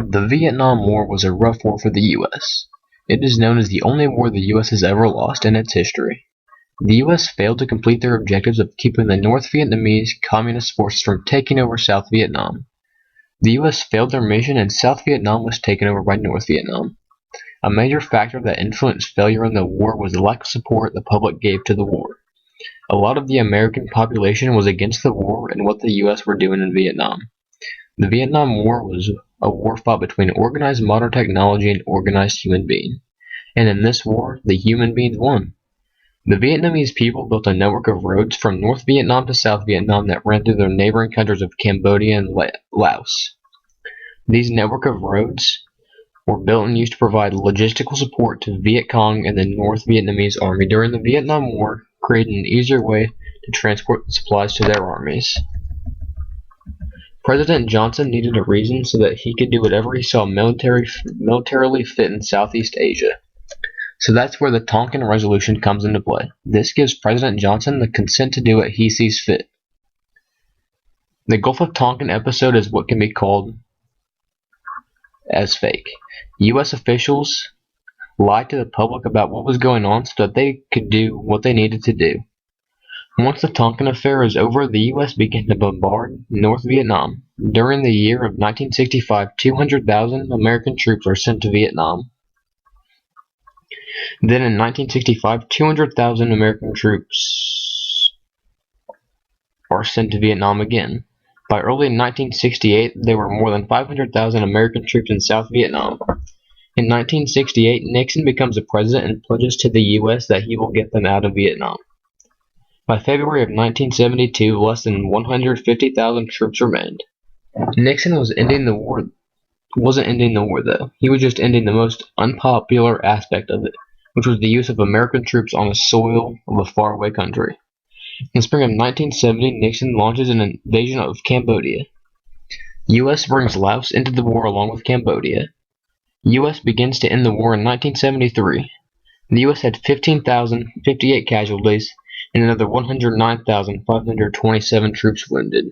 The Vietnam War was a rough war for the U.S. It is known as the only war the U.S. has ever lost in its history. The U.S. failed to complete their objectives of keeping the North Vietnamese Communist forces from taking over South Vietnam. The U.S. failed their mission and South Vietnam was taken over by North Vietnam. A major factor that influenced failure in the war was the lack of support the public gave to the war. A lot of the American population was against the war and what the U.S. were doing in Vietnam. The Vietnam War was a war fought between organized modern technology and organized human being. And in this war, the human beings won. The Vietnamese people built a network of roads from North Vietnam to South Vietnam that ran through the neighboring countries of Cambodia and Laos. These network of roads were built and used to provide logistical support to Viet Cong and the North Vietnamese army during the Vietnam War, creating an easier way to transport supplies to their armies. President Johnson needed a reason so that he could do whatever he saw militarily fit in Southeast Asia. So that's where the Tonkin Resolution comes into play. This gives President Johnson the consent to do what he sees fit. The Gulf of Tonkin episode is what can be called as fake. U.S. officials lied to the public about what was going on so that they could do what they needed to do. Once the Tonkin Affair is over, the U.S. began to bombard North Vietnam. During the year of 1965, 200,000 American troops were sent to Vietnam. Then in 1965, 200,000 American troops are sent to Vietnam again. By early 1968, there were more than 500,000 American troops in South Vietnam. In 1968, Nixon becomes the president and pledges to the U.S. that he will get them out of Vietnam. By February of 1972, less than 150,000 troops remained. Nixon wasn't ending the war though. He was just ending the most unpopular aspect of it, which was the use of American troops on the soil of a faraway country. In spring of 1970, Nixon launches an invasion of Cambodia. U.S. brings Laos into the war along with Cambodia. U.S. begins to end the war in 1973. The U.S. had 15,058 casualties and another 109,527 troops wounded.